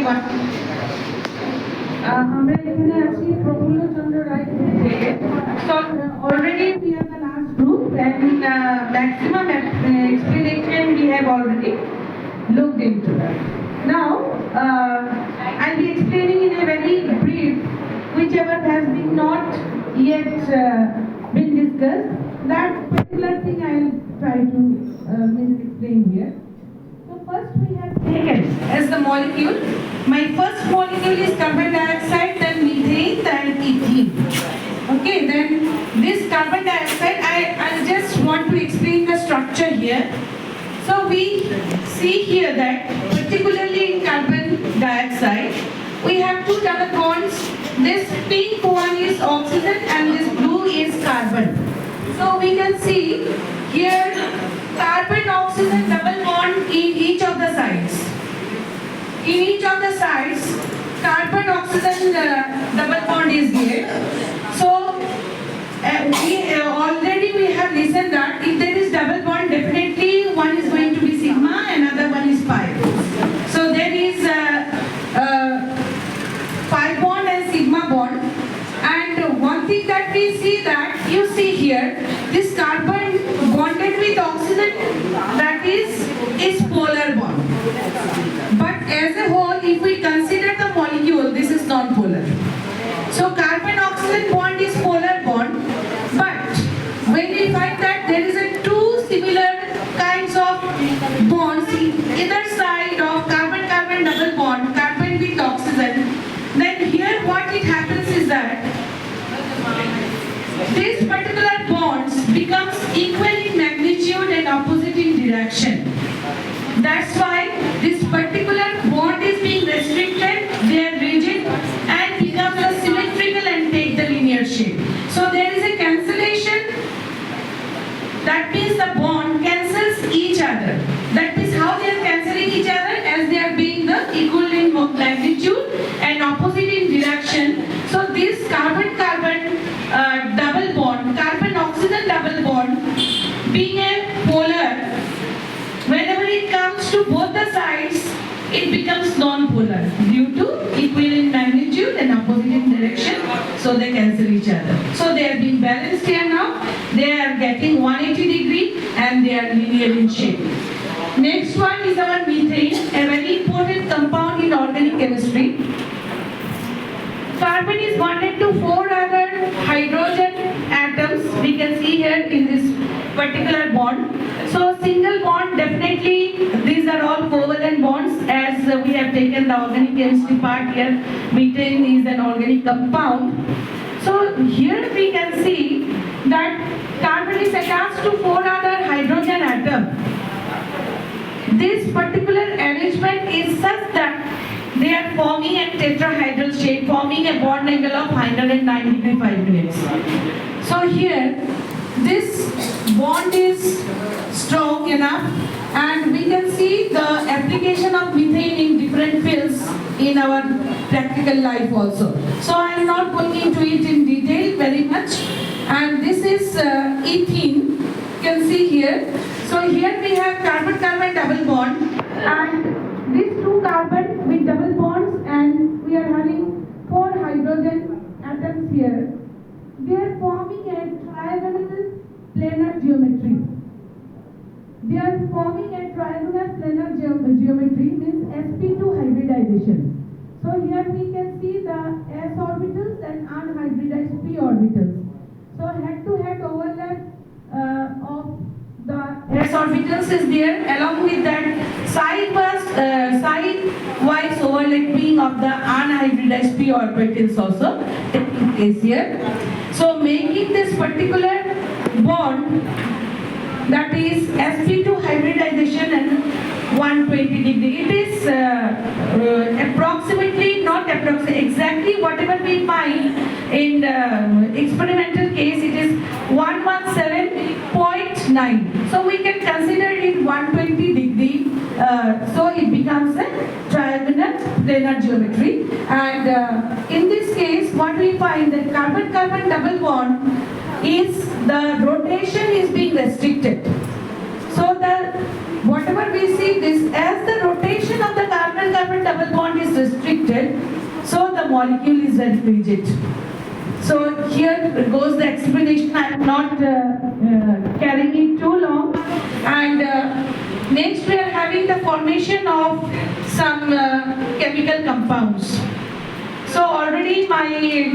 everyone. আমরা এখানে আছি প্রফুল্লচন্দ্র রায় থেকে। So already we are the last group and maximum explanation we have already looked into. Now I'll be explaining in a very brief, whichever has been not yet been discussed. That particular thing I'll try to explain here. So first we have taken as the molecule. My first molecule is carbon dioxide, then methane, then ethene. Okay, then this carbon dioxide, I just want to explain the structure here. So we see here that particularly in carbon dioxide, we have two double bonds. This pink one is oxygen and this blue is carbon. So we can see here carbon oxygen double bond in each of the sides. In each of the sides, carbon oxygen double bond is there. So already we have listened that if there is double bond, definitely one is going to be sigma, another one is pi. So there is pi bond and sigma bond. And one thing that we see that you see here, this carbon bonded with oxygen, that is polar bond. But as a whole, if we consider the molecule, this is non-polar. So carbon oxygen bond is polar bond, but when we find that there is a two similar kinds of bonds either side of carbon-carbon double bond, carbon with oxygen, then here what it happens is that this particular bonds becomes equal in magnitude and opposite in direction. That's why this particular bond is being restricted, they are rigid and becomes a symmetrical and take the linear shape. So there is a cancellation. That means the bond cancels each other. That means how they are cancelling each other, as they are being the equal in magnitude and opposite in direction. So this carbon-carbon double bond, carbon-oxygen double bond, being a polar, whenever it comes to both the sides, it becomes non-polar due to equal in magnitude and opposite in direction. So they cancel each other. So they are being balanced here now. They are getting 180 degree and they are linear in shape. Next one is our methane, a very important compound in organic chemistry. Carbon is bonded to 4 other hydrogen atoms. We can see here in this particular bond. So single bond, definitely these are all covalent bonds, as we have taken the organic chemistry part here. Methane is an organic compound. So here we can see that carbon is attached to 4 other hydrogen atoms. This particular arrangement is such that they are forming a tetrahedral shape, forming a bond angle of 109 degree 5 minutes. So here, this bond is strong enough, and we can see the application of methane in different fields in our practical life also. So I am not going into it in detail very much. And this is ethene, you can see here. So here we have carbon-carbon double bond, and these two carbon with double bonds, and we are having 4 hydrogen atoms here. They are forming a trigonal planar geometry. They are forming a trigonal planar geometry, means sp2 hybridization. So here we can see the s orbitals and unhybridized p orbitals. So head-to-head overlap of the s orbitals is there, along with that side-wise overlapping of the unhybridized p orbitals also taking place here. So making this particular bond, that is sp2 hybridization and 120 degree. It is approximately, not approximately, exactly whatever we find in the experimental case, it is 117.9. So we can consider it 120 degree. So it becomes a trigonal planar geometry. And in this case, what we find that carbon-carbon double bond is the rotation is being restricted. So the whatever we see this as the rotation of the carbon-carbon double bond is restricted, so the molecule is very rigid. So here goes the explanation. I am not carrying it too long. And next we are having the formation of some chemical compounds. So already my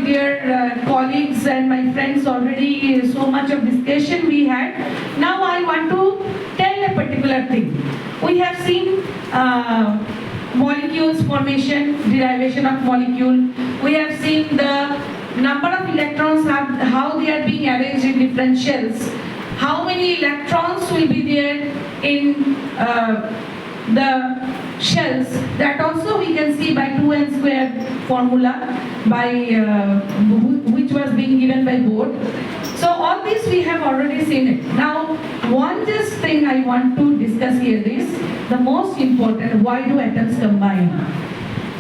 dear colleagues and my friends already so much of discussion we had. Now I want to tell a particular thing. We have seen molecules formation, derivation of molecule. We have seen the number of electrons, how they are being arranged in different shells. How many electrons will be there in the shells, that also we can see by 2n square formula by which was being given by Bohr. So all this we have already seen it. Now one just thing I want to discuss here is the most important, why do atoms combine?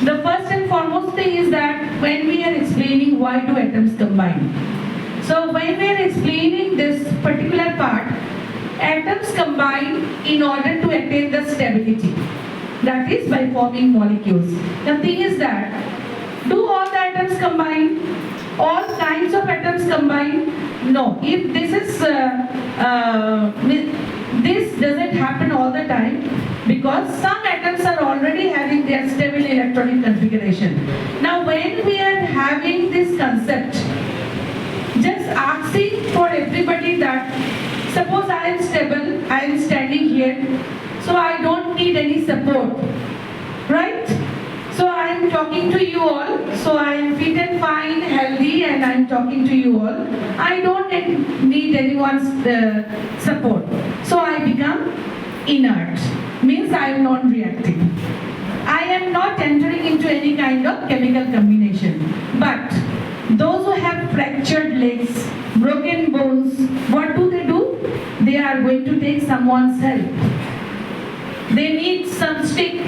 The first and foremost thing is that when we are explaining why do atoms combine, so when we are explaining this particular part, atoms combine in order to attain the stability, that is by forming molecules. The thing is that, do all the atoms combine? All kinds of atoms combine? No. If this is, this doesn't happen all the time, because some atoms are already having their stable electronic configuration. Now when we are having this concept, just asking for everybody that, suppose I am stable, I am standing here, so I don't need any support, right? So I am talking to you all, so I am fit and fine, healthy, and I am talking to you all. I don't need anyone's support. So I become inert, means I am non-reactive. I am not entering into any kind of chemical combination. But those who have fractured legs, broken bones, what do? They are going to take someone's help. They need some stick.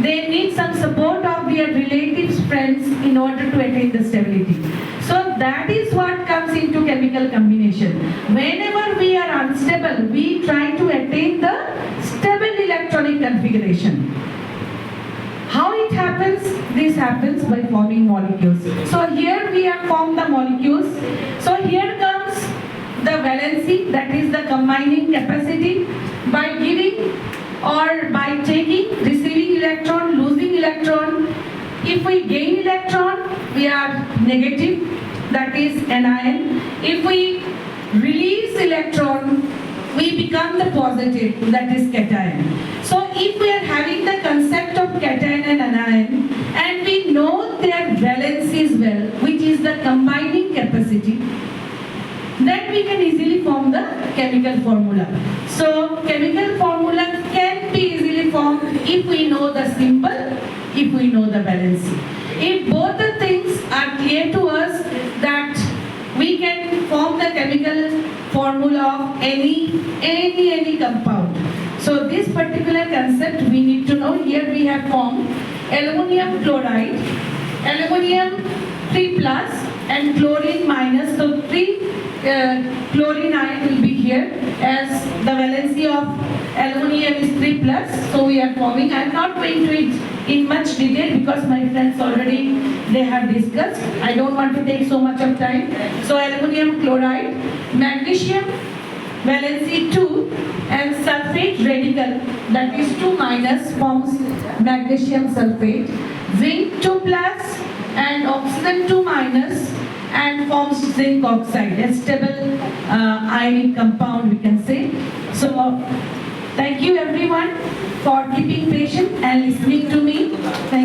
They need some support of their relatives, friends in order to attain the stability. So that is what comes into chemical combination. Whenever we are unstable, we try to attain the stable electronic configuration. How it happens? This happens by forming molecules. So here we have formed the molecules. So here comes the valency, that is the combining capacity, by giving or by taking, receiving electron, losing electron. If we gain electron, we are negative, that is anion. If we release electron, we become the positive, that is cation. So if we are having the concept of cation and anion, and we know their valencies well, which is the combining capacity, then we can easily form the chemical formula. So chemical formula can be easily formed if we know the symbol, if we know the valency. If both the things are clear to us, that we can form the chemical formula of any compound. So this particular concept we need to know. Here we have formed aluminum chloride, aluminum 3 plus and chlorine minus. So 3 chlorine ion will be here, as the valency of aluminum is 3 plus. So we are forming. I am not going to it in much detail because my friends already they have discussed. I don't want to take so much of time. So aluminum chloride, magnesium valency 2 and sulfate radical, that is 2 minus, forms magnesium sulfate, zinc 2 plus and oxygen 2 minus and forms zinc oxide, a stable ionic compound we can say. So thank you everyone for keeping patient and listening to me. Thank